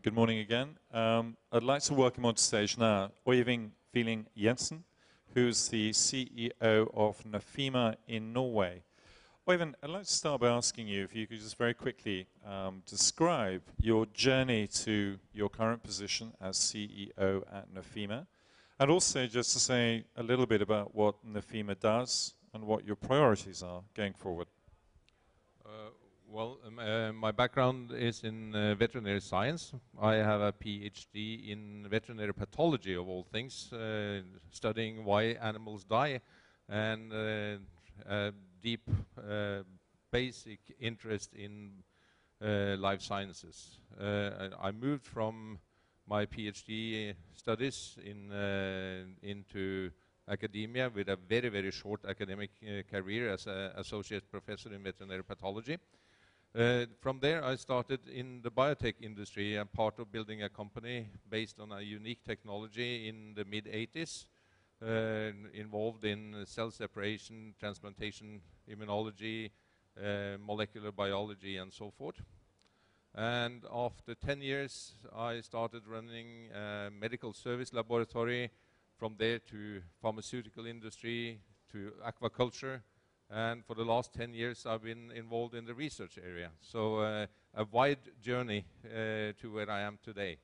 Good morning again. I'd like to welcome onto stage now Øyvind Feeling Jensen, who's the CEO of Nofima in Norway. Øyvind, I'd like to start by asking you if you could just very quickly describe your journey to your current position as CEO at Nofima, and also just to say a little bit about what Nofima does and what your priorities are going forward. My background is in veterinary science. I have a PhD in veterinary pathology, of all things, studying why animals die, and a deep basic interest in life sciences. I moved from my PhD studies into academia with a very, very short academic career as an associate professor in veterinary pathology. From there, I started in the biotech industry and part of building a company based on a unique technology in the mid-80s, involved in cell separation, transplantation, immunology, molecular biology, and so forth. And after 10 years, I started running a medical service laboratory, from there to pharmaceutical industry, to aquaculture. And for the last 10 years, I've been involved in the research area. So a wide journey to where I am today.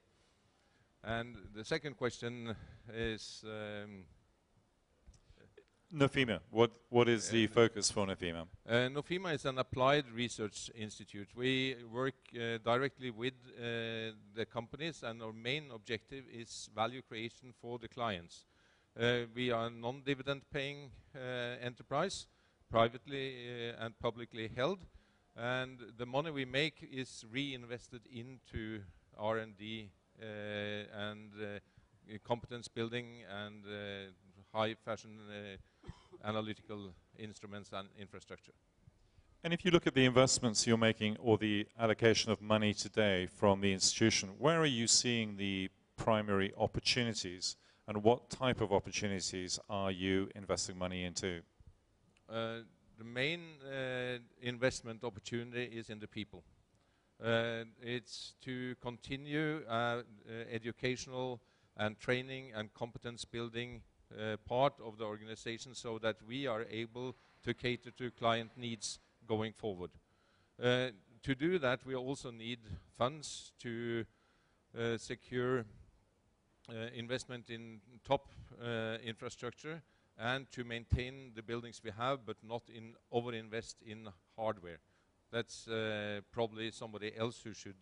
And the second question is... Nofima, what is the focus for Nofima? Nofima is an applied research institute. We work directly with the companies, and our main objective is value creation for the clients. We are a non-dividend paying enterprise, privately and publicly held, and the money we make is reinvested into R&D and competence building and high fashion analytical instruments and infrastructure. And if you look at the investments you're making or the allocation of money today from the institution, where are you seeing the primary opportunities, and what type of opportunities are you investing money into? The main investment opportunity is in the people. It's to continue educational and training and competence building part of the organization so that we are able to cater to client needs going forward. To do that, we also need funds to secure investment in top infrastructure and to maintain the buildings we have, but not over-invest in hardware. That's probably somebody else who should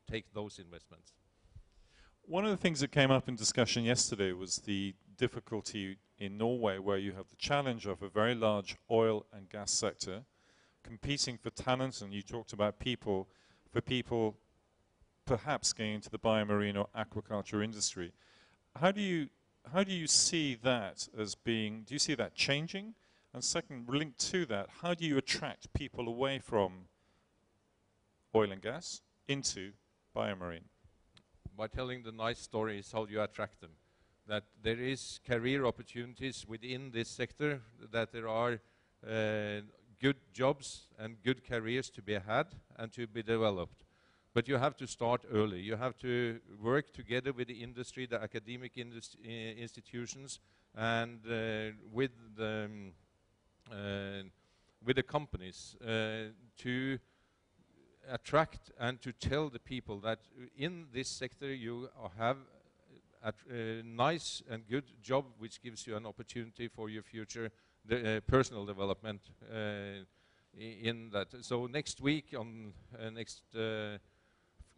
take those investments. One of the things that came up in discussion yesterday was the difficulty in Norway, where you have the challenge of a very large oil and gas sector competing for talent, and you talked about people perhaps going into the biomarine or aquaculture industry. How do you see that as being, do you see that changing? And second, linked to that, how do you attract people away from oil and gas into biomarine? By telling the nice stories, how you attract them. That there is career opportunities within this sector, that there are good jobs and good careers to be had and to be developed. But you have to start early. You have to work together with the industry, the academic institutions, and with the companies to attract and to tell the people that in this sector you have a nice and good job which gives you an opportunity for your future personal development in that. So next week, on next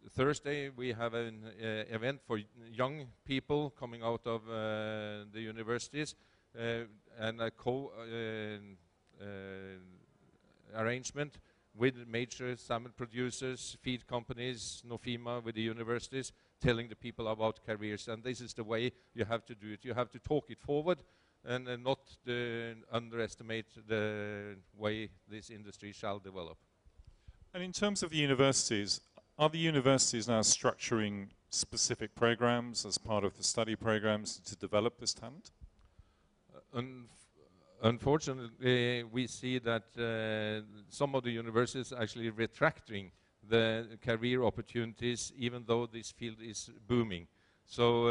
Thursday, we have an event for young people coming out of the universities and a arrangement with major salmon producers, feed companies, Nofima with the universities, telling the people about careers. And this is the way you have to do it. You have to talk it forward and not underestimate the way this industry shall develop. And in terms of the universities, are the universities now structuring specific programs as part of the study programs to develop this talent? Unfortunately, we see that some of the universities are actually retracting the career opportunities, even though this field is booming. So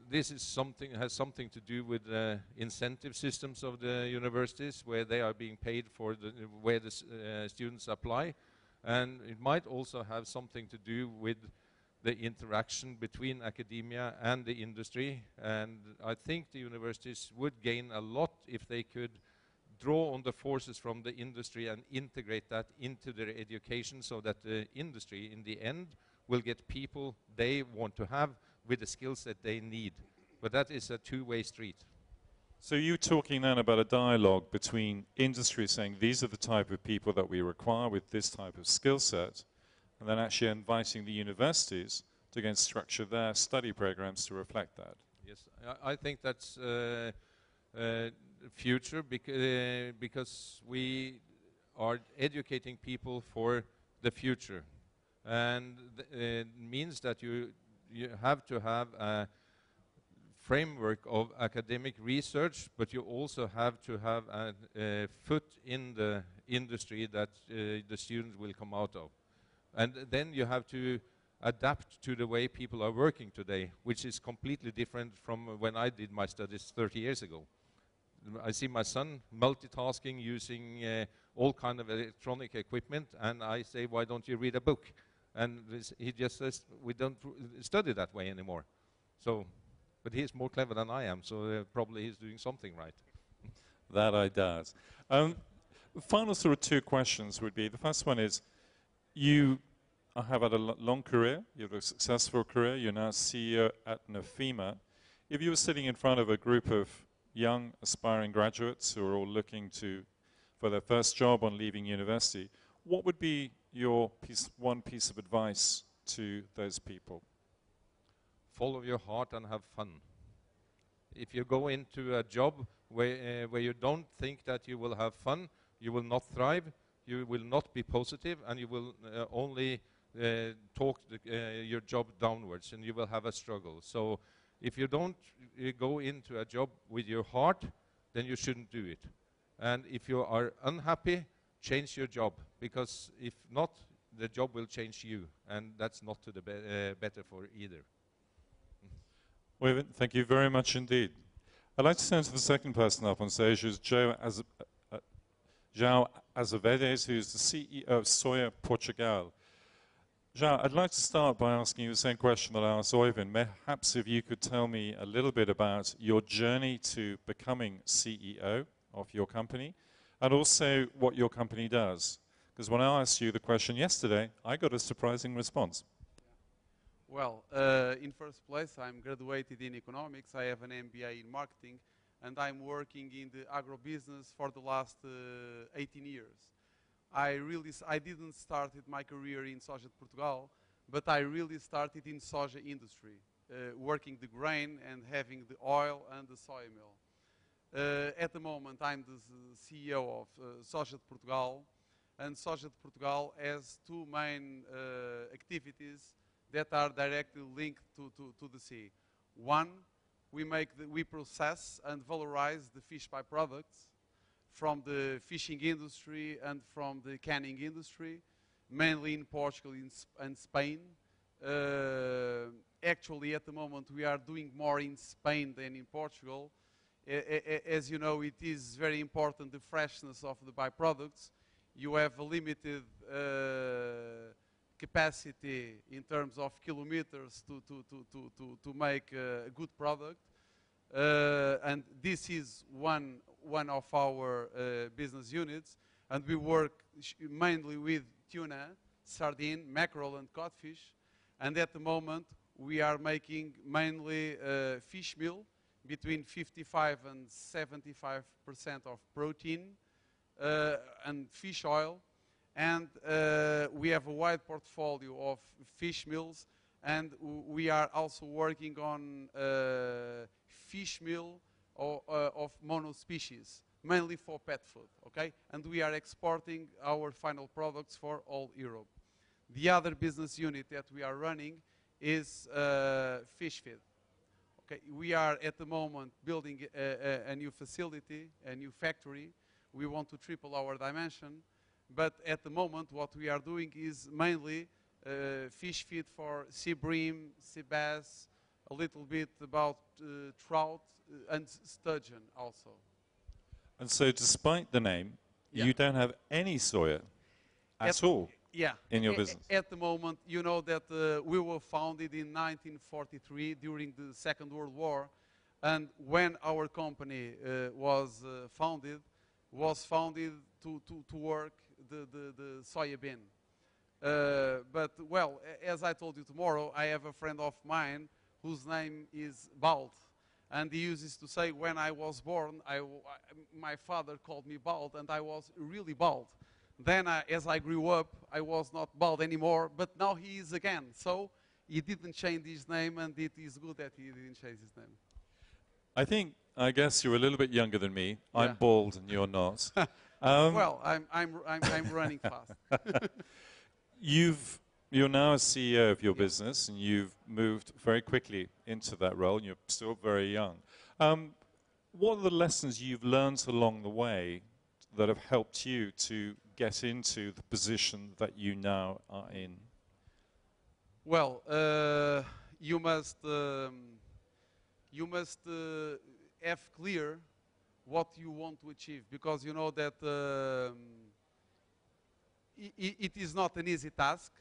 this is has something to do with the incentive systems of the universities, where they are being paid for where the students apply, and it might also have something to do with the interaction between academia and the industry. And I think the universities would gain a lot if they could draw on the forces from the industry and integrate that into their education, so that the industry in the end will get people they want to have with the skills that they need. But that is a two-way street. So you're talking then about a dialogue between industry saying these are the type of people that we require with this type of skill set, and then actually inviting the universities to again structure their study programs to reflect that. Yes, I think that's future, because we are educating people for the future, and it means that you have to have a framework of academic research, but you also have to have a foot in the industry that the students will come out of. And then you have to adapt to the way people are working today, which is completely different from when I did my studies 30 years ago. I see my son multitasking, using all kind of electronic equipment, and I say, why don't you read a book? And he just says, we don't study that way anymore. So, but he's more clever than I am, so probably he's doing something right. That I doubt. Final sort of two questions would be, the first one is, you have had a long career, you have a successful career, you're now CEO at Nofima. If you were sitting in front of a group of young aspiring graduates who are all looking for their first job on leaving university, what would be your one piece of advice to those people? Follow your heart and have fun. If you go into a job where you don't think that you will have fun, you will not thrive, you will not be positive, and you will only talk your job downwards, and you will have a struggle. So if you don't go into a job with your heart, then you shouldn't do it. And if you are unhappy, change your job, because if not, the job will change you, and that's not to the better for either. Well, thank you very much indeed. I'd like to turn to the second person up on stage, who's João Azevedo, who's the CEO of Soja Portugal. João, I'd like to start by asking you the same question that I asked Oyvind. Perhaps if you could tell me a little bit about your journey to becoming CEO of your company, and also what your company does. Because when I asked you the question yesterday, I got a surprising response. Well, in first place, I'm graduated in economics. I have an MBA in marketing, and I'm working in the agribusiness for the last 18 years. I didn't start my career in Soja de Portugal, but I really started in Soja industry, working the grain and having the oil and the soy mill. At the moment, I'm the CEO of Soja de Portugal, and Soja de Portugal has two main activities that are directly linked to the sea. One, we process and valorize the fish byproducts from the fishing industry and from the canning industry, mainly in Portugal and Spain. Actually, at the moment, we are doing more in Spain than in Portugal. As you know, it is very important, the freshness of the byproducts. You have a limited capacity in terms of kilometers to make a good product. And this is one of our business units, and we work mainly with tuna, sardine, mackerel, and codfish. And at the moment, we are making mainly fish meal, between 55 and 75% of protein, and fish oil. And we have a wide portfolio of fish meals, and we are also working on fish meal of monospecies. mainly for pet food, okay? And we are exporting our final products for all Europe. The other business unit that we are running is fish feed. Okay, we are at the moment building a new facility, a new factory. We want to triple our dimension, but at the moment what we are doing is mainly fish feed for sea bream, sea bass, a little bit about trout and sturgeon also. And so despite the name, Yeah. you don't have any soya at all Yeah. in your business. At the moment, you know that we were founded in 1943 during the Second World War, and when our company was founded to work the soya bean. But, well, as I told you tomorrow, I have a friend of mine whose name is Bald. And he uses to say, when I was born, my father called me bald, and I was really bald. Then, as I grew up, I was not bald anymore, but now he is again. So he didn't change his name, and it is good that he didn't change his name. I guess you're a little bit younger than me. Yeah. I'm bald and you're not. Well, I'm running fast. You're now a CEO of your business, and you've moved very quickly into that role, and you're still very young. What are the lessons you've learned along the way that have helped you to get into the position that you now are in? Well, you must have clear what you want to achieve, because you know that it is not an easy task.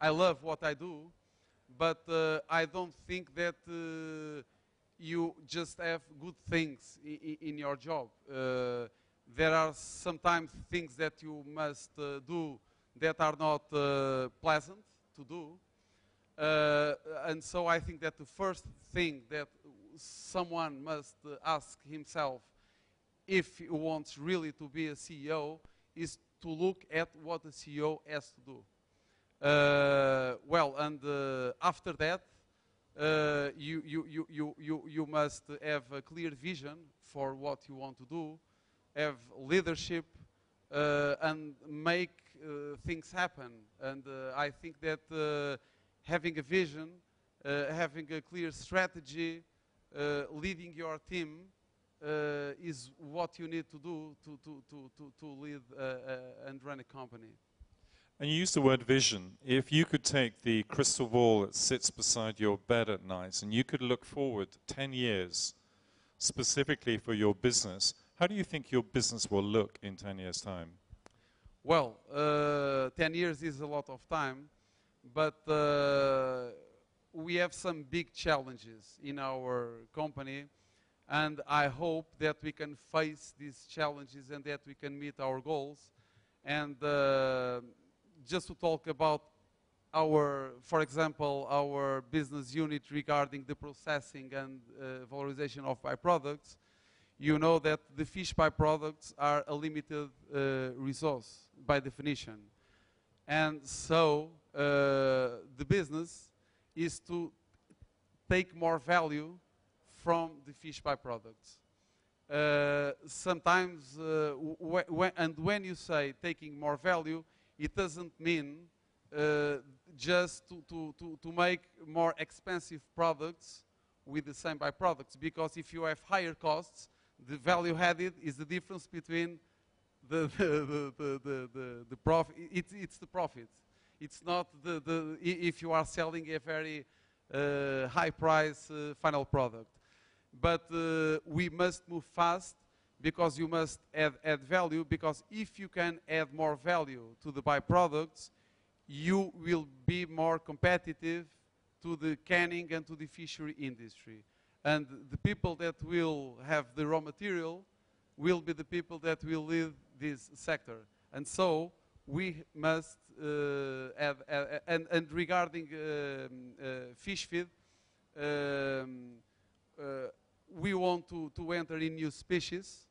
I love what I do, but I don't think that you just have good things in your job. There are sometimes things that you must do that are not pleasant to do. And so I think that the first thing that someone must ask himself if he wants really to be a CEO is to look at what the CEO has to do. Well, and after that, you must have a clear vision for what you want to do, have leadership, and make things happen. And I think that having a vision, having a clear strategy, leading your team is what you need to do to lead and run a company. And you used the word vision. If you could take the crystal ball that sits beside your bed at night and you could look forward 10 years specifically for your business, how do you think your business will look in 10 years' time? Well, 10 years is a lot of time, but we have some big challenges in our company, and I hope that we can face these challenges and that we can meet our goals. And just to talk about for example, our business unit regarding the processing and valorization of byproducts, you know that the fish byproducts are a limited resource by definition. And so the business is to take more value from the fish byproducts. Sometimes, when you say taking more value, it doesn't mean just to make more expensive products with the same byproducts, because if you have higher costs, the value added is the difference between the profit. It's the profit. It's not if you are selling a very high price final product. But we must move fast, because you must add value, because if you can add more value to the byproducts, you will be more competitive to the canning and to the fishery industry. And the people that will have the raw material will be the people that will lead this sector. And so we must and regarding fish feed, we want to enter in new species,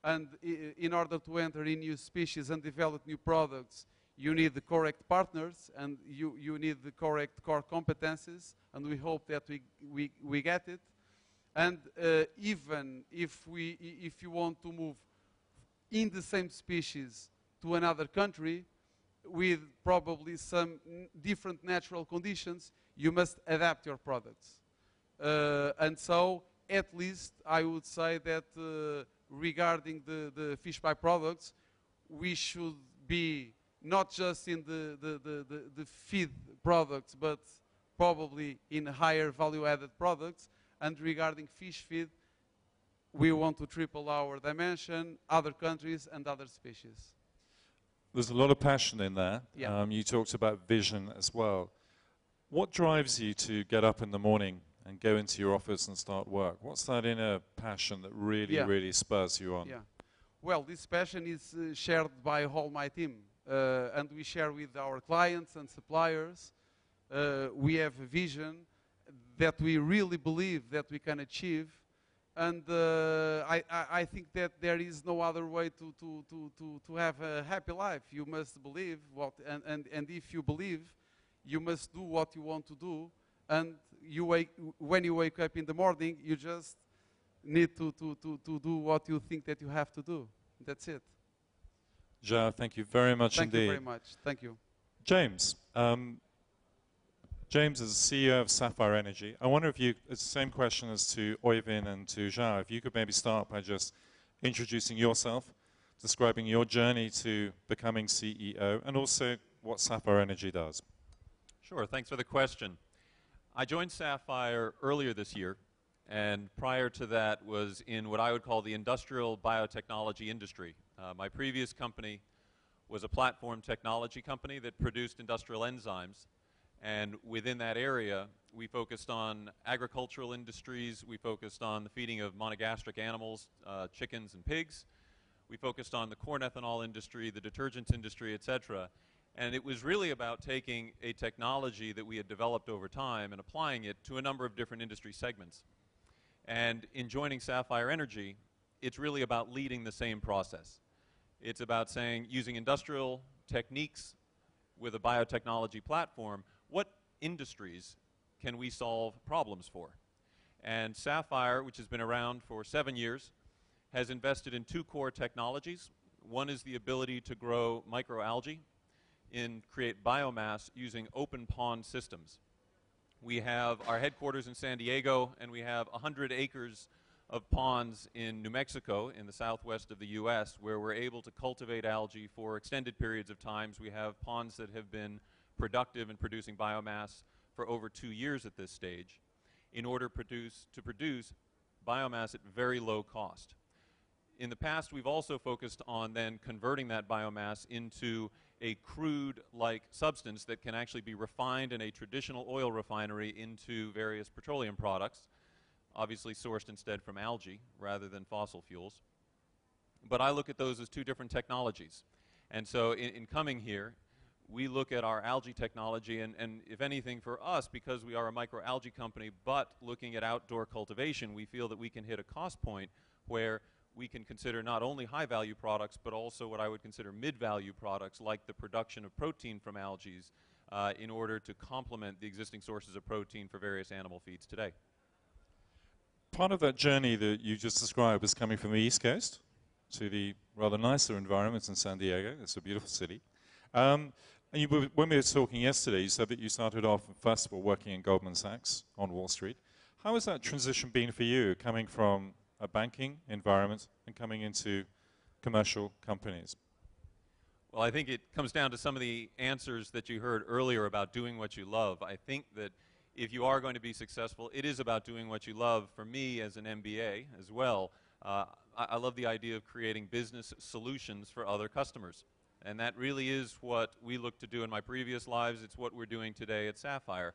and in order to enter in new species and develop new products, you need the correct partners, and you need the correct core competencies, and we hope that we get it. And even if you want to move in the same species to another country with probably some different natural conditions, you must adapt your products. And so, at least, I would say that regarding the fish byproducts, we should be not just in the feed products, but probably in higher value-added products. And regarding fish feed, we want to triple our dimension, other countries and other species. There's a lot of passion in there. Yeah. You talked about vision as well. What drives you to get up in the morning and go into your office and start work? What's that inner passion that really, really spurs you on? Yeah. Well, this passion is shared by all my team. And we share with our clients and suppliers. We have a vision that we really believe that we can achieve. And I think that there is no other way to have a happy life. You must believe what, and if you believe, you must do what you want to do. And when you wake up in the morning, you just need to do what you think that you have to do. That's it. João, thank you very much indeed. Thank you very much. Thank you. James. James is CEO of Sapphire Energy. I wonder if it's the same question as to Oyvind and to João. If you could maybe start by just introducing yourself, describing your journey to becoming CEO, and also what Sapphire Energy does. Sure, thanks for the question. I joined Sapphire earlier this year, and prior to that was in what I would call the industrial biotechnology industry. My previous company was a platform technology company that produced industrial enzymes. And within that area, we focused on agricultural industries. We focused on the feeding of monogastric animals, chickens and pigs. We focused on the corn ethanol industry, the detergent industry, etc. And it was really about taking a technology that we had developed over time and applying it to a number of different industry segments. And in joining Sapphire Energy, it's really about leading the same process. It's about saying, using industrial techniques with a biotechnology platform, what industries can we solve problems for? And Sapphire, which has been around for 7 years, has invested in 2 core technologies. One is the ability to grow microalgae and create biomass using open pond systems. We have our headquarters in San Diego, and we have 100 acres of ponds in New Mexico, in the southwest of the US, where we're able to cultivate algae for extended periods of times. We have ponds that have been productive and producing biomass for over 2 years at this stage, in order to produce biomass at very low cost. In the past, we've also focused on then converting that biomass into a crude-like substance that can actually be refined in a traditional oil refinery into various petroleum products, obviously sourced instead from algae rather than fossil fuels. But I look at those as 2 different technologies. And so in coming here, we look at our algae technology, and if anything for us, because we are a microalgae company, but looking at outdoor cultivation, we feel that we can hit a cost point where we can consider not only high-value products, but also what I would consider mid-value products, like the production of protein from algae, in order to complement the existing sources of protein for various animal feeds today. Part of that journey that you just described was coming from the East Coast to the rather nicer environments in San Diego. It's a beautiful city. And when we were talking yesterday, you said that you started off, first of all, working in Goldman Sachs on Wall Street. How has that transition been for you, coming from a banking environment and coming into commercial companies? Well, I think it comes down to some of the answers that you heard earlier about doing what you love. I think that if you are going to be successful, it is about doing what you love. For me, as an MBA as well, I love the idea of creating business solutions for other customers. And that really is what we look to do in my previous lives. It's what we're doing today at Sapphire.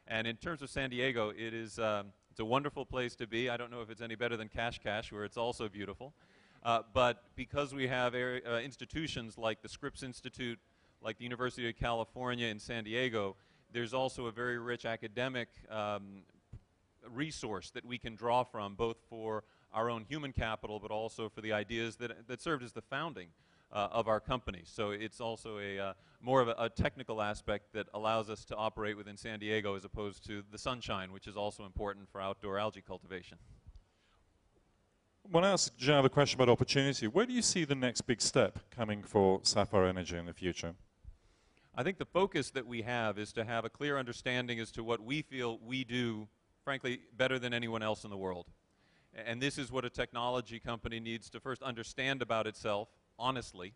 And in terms of San Diego, it's a wonderful place to be. I don't know if it's any better than Cash, where it's also beautiful. But because we have institutions like the Scripps Institute, like the University of California in San Diego, there's also a very rich academic resource that we can draw from, both for our own human capital, but also for the ideas that served as the founding of our company. So it's also more of a technical aspect that allows us to operate within San Diego, as opposed to the sunshine, which is also important for outdoor algae cultivation. When I asked Jean the question about opportunity, where do you see the next big step coming for Sapphire Energy in the future? I think the focus that we have is to have a clear understanding as to what we feel we do, frankly, better than anyone else in the world. And this is what a technology company needs to first understand about itself, honestly,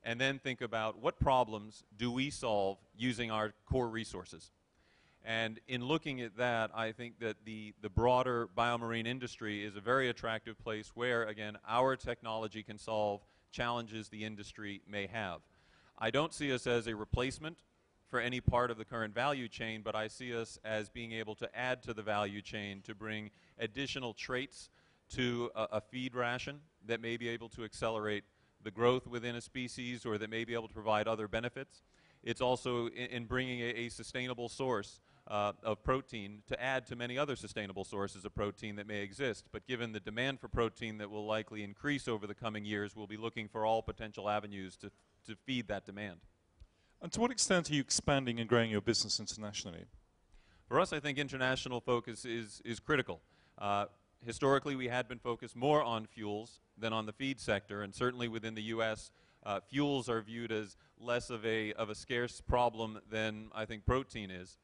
and then think about what problems do we solve using our core resources. And in looking at that, I think that the broader biomarine industry is a very attractive place where, again, our technology can solve challenges the industry may have. I don't see us as a replacement for any part of the current value chain, but I see us as being able to add to the value chain to bring additional traits to a feed ration that may be able to accelerate the growth within a species or that may be able to provide other benefits. It's also in bringing a sustainable source of protein to add to many other sustainable sources of protein that may exist. But given the demand for protein that will likely increase over the coming years, we'll be looking for all potential avenues to feed that demand. And to what extent are you expanding and growing your business internationally? For us, I think international focus is critical. Historically, we had been focused more on fuels than on the feed sector, and certainly within the U.S., fuels are viewed as less of a scarce problem than I think protein is.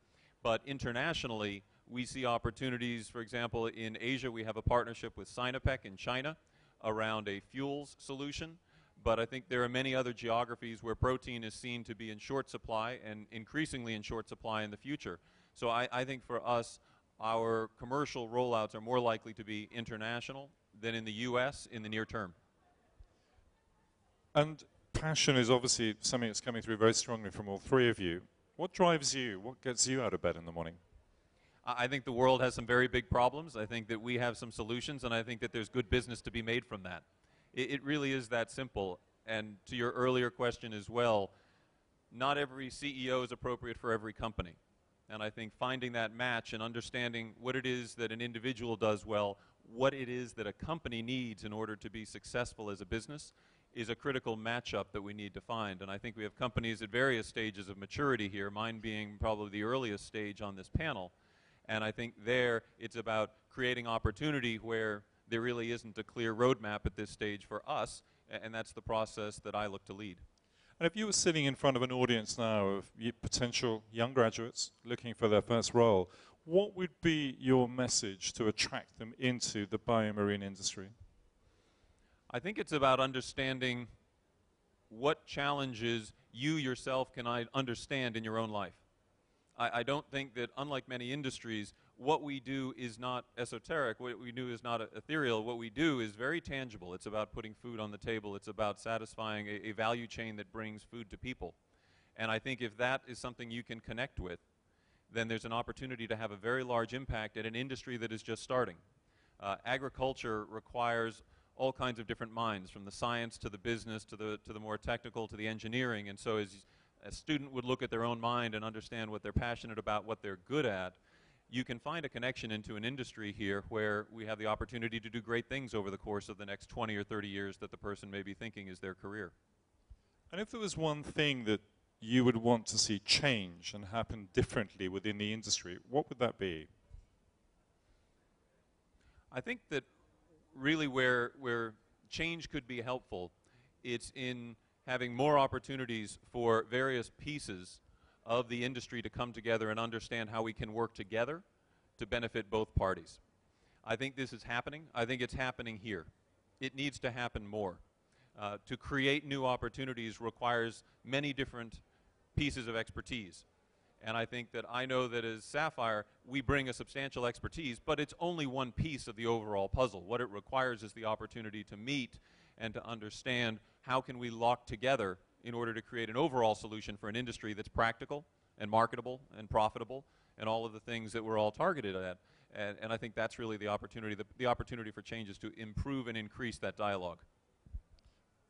But internationally, we see opportunities. For example, in Asia, we have a partnership with Sinopec in China around a fuels solution. But I think there are many other geographies where protein is seen to be in short supply and increasingly in short supply in the future. So I think for us, our commercial rollouts are more likely to be international than in the U.S. in the near term. And passion is obviously something that's coming through very strongly from all three of you. What drives you? What gets you out of bed in the morning? I think the world has some very big problems. I think that we have some solutions, and I think that there's good business to be made from that. It really is that simple. And to your earlier question as well, not every CEO is appropriate for every company. And I think finding that match and understanding what it is that an individual does well, what it is that a company needs in order to be successful as a business, is a critical matchup that we need to find. And I think we have companies at various stages of maturity here, mine being probably the earliest stage on this panel. And I think there it's about creating opportunity where there really isn't a clear roadmap at this stage for us, and that's the process that I look to lead. And if you were sitting in front of an audience now of potential young graduates looking for their first role, what would be your message to attract them into the biomarine industry? I think it's about understanding what challenges you yourself can understand in your own life. I don't think that, unlike many industries, what we do is not esoteric, what we do is not ethereal, what we do is very tangible. It's about putting food on the table, it's about satisfying a value chain that brings food to people. And I think if that is something you can connect with, then there's an opportunity to have a very large impact at an industry that is just starting. Agriculture requires all kinds of different minds, from the science to the business to the more technical to the engineering. And so as a student would look at their own mind and understand what they're passionate about, what they're good at, you can find a connection into an industry here where we have the opportunity to do great things over the course of the next 20 or 30 years that the person may be thinking is their career. And if there was one thing that you would want to see change and happen differently within the industry, what would that be? I think that really where change could be helpful, it's in having more opportunities for various pieces of the industry to come together and understand how we can work together to benefit both parties. I think this is happening. I think it's happening here. It needs to happen more. To create new opportunities requires many different pieces of expertise. And I think that I know that as Sapphire, we bring a substantial expertise, but it's only one piece of the overall puzzle. What it requires is the opportunity to meet and to understand how can we lock together in order to create an overall solution for an industry that's practical and marketable and profitable and all of the things that we're all targeted at. And I think that's really the opportunity. The opportunity for change is to improve and increase that dialogue.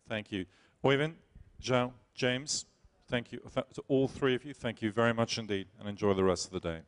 Thank you. Oyvind, Jean, James, thank you to all three of you. Thank you very much indeed, and enjoy the rest of the day.